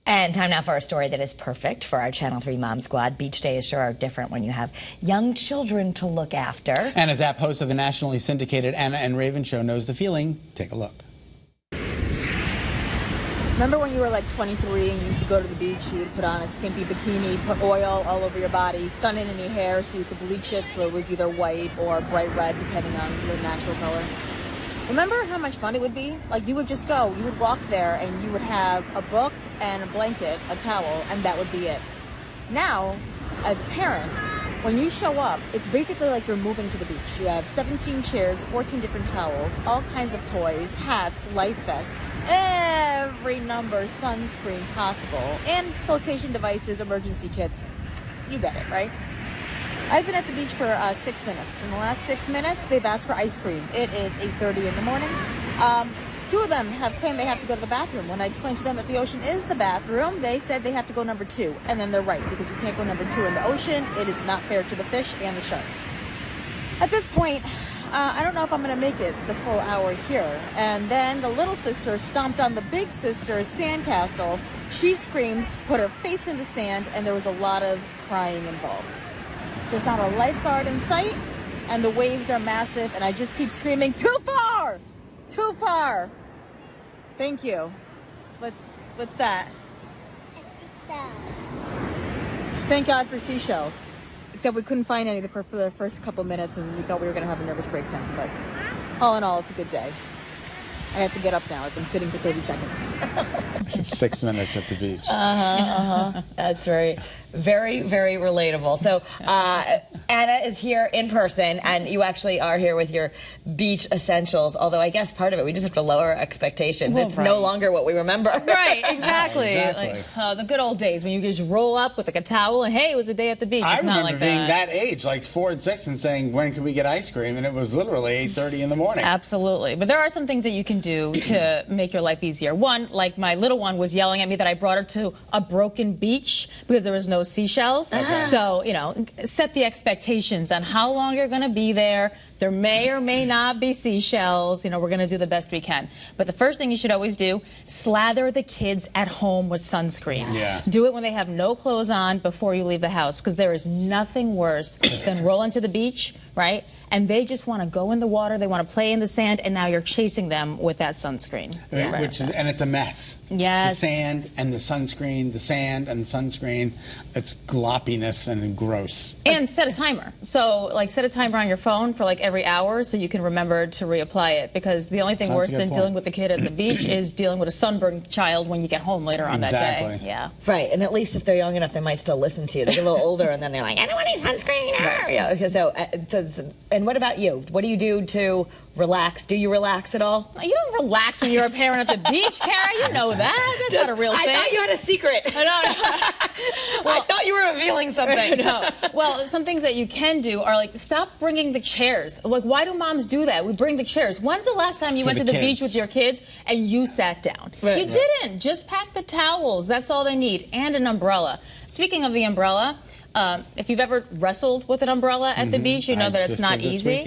And time now for a story that is perfect for our Channel 3 Mom Squad. Beach days sure are different when you have young children to look after. Anna Zapp, host of the nationally syndicated Anna and Raven Show, knows the feeling. Take a look. Remember when you were like 23 and you used to go to the beach, you would put on a skimpy bikini, put oil all over your body, sun it in your hair so you could bleach it till it was either white or bright red, depending on your natural color? Remember how much fun it would be? Like, you would just go, you would walk there, and you would have a book and a blanket, a towel, and that would be it. Now, as a parent, when you show up, it's basically like you're moving to the beach. You have 17 chairs, 14 different towels, all kinds of toys, hats, life vests, every number sunscreen possible, and flotation devices, emergency kits. You get it, right? I've been at the beach for 6 minutes. In the last 6 minutes, they've asked for ice cream. It is 8:30 in the morning. Two of them have claimed they have to go to the bathroom. When I explained to them that the ocean is the bathroom, they said they have to go number 2. And then they're right, because you can't go number 2 in the ocean. It is not fair to the fish and the sharks. At this point, I don't know if I'm going to make it the full hour here. And then the little sister stomped on the big sister's sandcastle. She screamed, put her face in the sand, and there was a lot of crying involved. There's not a lifeguard in sight, and the waves are massive, and I just keep screaming, too far! Too far! Thank you. What's that? It's just Thank God for seashells. Except we couldn't find any for the first couple minutes, and we thought we were going to have a nervous breakdown. But all in all, it's a good day. I have to get up now. I've been sitting for 30 seconds. 6 minutes at the beach. That's right. Very, very relatable. So Anna is here in person, and you actually are here with your beach essentials, although I guess part of it, we just have to lower expectations. Well, it's no longer what we remember. Right, exactly. Exactly. Like, the good old days when you could just roll up with like a towel and, hey, it was a day at the beach. I It's not remember like being that age, like 4 and 6, and saying, when can we get ice cream? And it was literally 8:30 in the morning. Absolutely. But there are some things that you can do to make your life easier. One, like my little one was yelling at me that I brought her to a broken beach because there was no seashells. So, you know, set the expectations on how long you're going to be there. There may or may not be seashells. You know, we're going to do the best we can. But the first thing you should always do, slather the kids at home with sunscreen. Yeah. Do it when they have no clothes on before you leave the house, because there is nothing worse than rolling to the beach, right? And they just want to go in the water, they want to play in the sand, and now you're chasing them with that sunscreen. And it's a mess. Yes. The sand and the sunscreen, the sand and the sunscreen, it's gloppiness and gross. And set a timer. So, like, set a timer on your phone for, like, every hour so you can remember to reapply it. Because the only thing worse than dealing with the kid at the beach is dealing with a sunburned child when you get home later on that day. Yeah. Right, and at least if they're young enough, they might still listen to you. They get a little older, and then they're like, I don't want any sunscreen. Right. Yeah, so, and what about you? What do you do to relax? Do you relax at all? You don't relax when you're a parent at the beach, Kara. You know that. That's not a real thing. I thought you had a secret. No. Well, I thought you were revealing something. No. Well, some things that you can do are like stop bringing the chairs. Like, why do moms do that? We bring the chairs. When's the last time you went to the beach with your kids and you sat down? Right. You didn't. Just pack the towels. That's all they need. And an umbrella. Speaking of the umbrella, if you've ever wrestled with an umbrella at the beach, you know that it's not easy.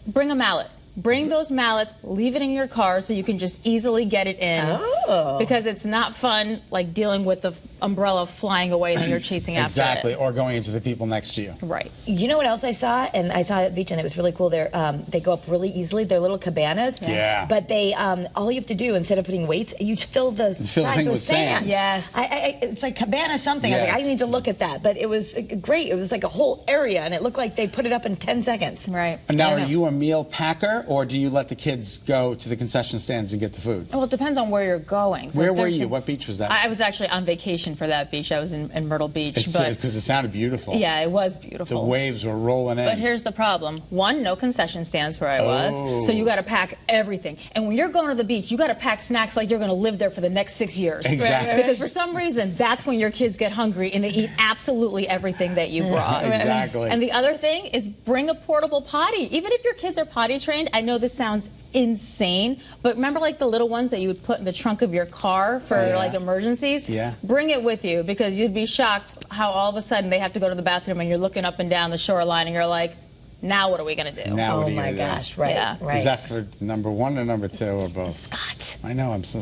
Bring a mallet. Bring those mallets, leave it in your car so you can just easily get it in. Oh. Because it's not fun, like, dealing with the umbrella flying away and then you're chasing after it. Exactly, or going into the people next to you. Right. You know what else I saw? And I saw it at the beach, and it was really cool. They go up really easily. They're little cabanas. Yeah. But they, all you have to do, instead of putting weights, you fill the sides with sand. Yes. It's like cabana something. Yes. I was like, I need to look at that. But it was great. It was like a whole area, and it looked like they put it up in 10 seconds. Right. And now, are you a meal packer, or do you let the kids go to the concession stands and get the food? Well, it depends on where you're going. So where were you? What beach was that? I was actually on vacation for that beach. I was in Myrtle Beach. Because it sounded beautiful. Yeah, it was beautiful. The waves were rolling in. But here's the problem. One, no concession stands where I was. So you got to pack everything. And when you're going to the beach, you got to pack snacks like you're going to live there for the next 6 years. Exactly. Because for some reason, that's when your kids get hungry and they eat absolutely everything that you brought. Exactly. And the other thing is bring a portable potty. Even if your kids are potty trained, I know this sounds insane, but remember, like, the little ones that you would put in the trunk of your car for like emergencies? Yeah. Bring it with you, because you'd be shocked how all of a sudden they have to go to the bathroom and you're looking up and down the shoreline and you're like, now what are we going to do? Now what Oh are you my gonna gosh, do? right, Yeah. right. Is that for number 1 or number 2 or both? Scott. I know, I'm so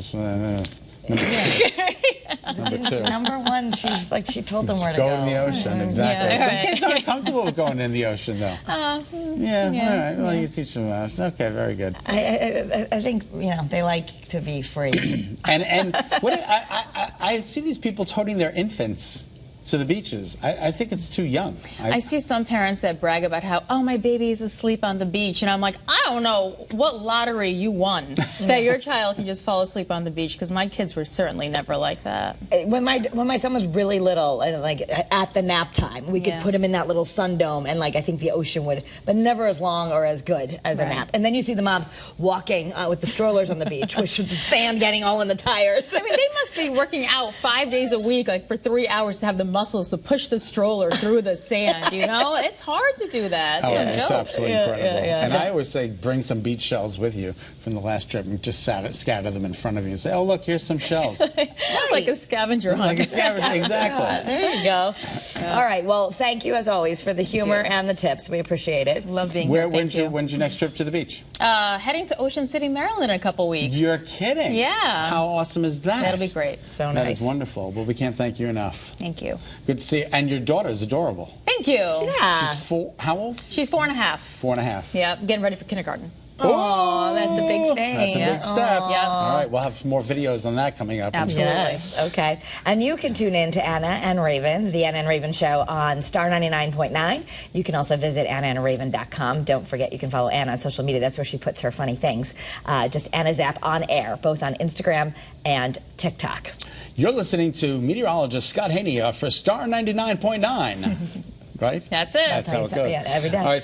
Number 2. Number 1, she's like, she told them where to Go go. in the ocean, exactly. Yeah, Some right. kids aren't comfortable with going in the ocean, though. Yeah, all right. Well, you teach them that. Okay, very good. I think, they like to be free. And what I see these people toting their infants to the beaches. I think it's too young. I see some parents that brag about how, oh, my baby is asleep on the beach. And I'm like, I don't know what lottery you won that your child can just fall asleep on the beach, because my kids were certainly never like that. When my son was really little, and like at the nap time, we could Yeah. put him in that little sun dome, and like I think the ocean would, but never as long or as good as a Right. nap. And then you see the moms walking with the strollers on the beach, with the sand getting all in the tires. I mean, they must be working out 5 days a week, like for 3 hours, to have the muscles to push the stroller through the sand, It's hard to do that. It's Oh, no it's joke. absolutely Yeah, incredible. yeah, yeah. And I always say, bring some beach shells with you from the last trip and just scatter them in front of you and say, oh, look, here's some shells. Like a scavenger hunt. Like a scavenger, exactly. There you go. All right. Well, thank you as always for the humor you. and the tips. We appreciate it. Love being here. Thank you. When's your next trip to the beach? Heading to Ocean City, Maryland in a couple weeks. You're kidding. Yeah. How awesome is that? That'll be great. So That nice. is wonderful. Well, we can't thank you enough. Thank you. Good to see you. And your daughter is adorable. Thank you. Yeah. She's 4, how old? She's 4.5. 4.5. Yeah, getting ready for kindergarten. Oh, that's a big thing. That's a Yeah. big step. Yep. All right, we'll have more videos on that coming up. I'm sure. Absolutely. Yes. Okay. And you can tune in to Anna and Raven, the Anna and Raven Show on Star 99.9. You can also visit AnnaandRaven.com. Don't forget, you can follow Anna on social media. That's where she puts her funny things. Just Anna Zapp on air, both on Instagram and TikTok. You're listening to meteorologist Scott Haney for Star 99.9. Right? That's it. That's how it goes. Yeah, every day. All right.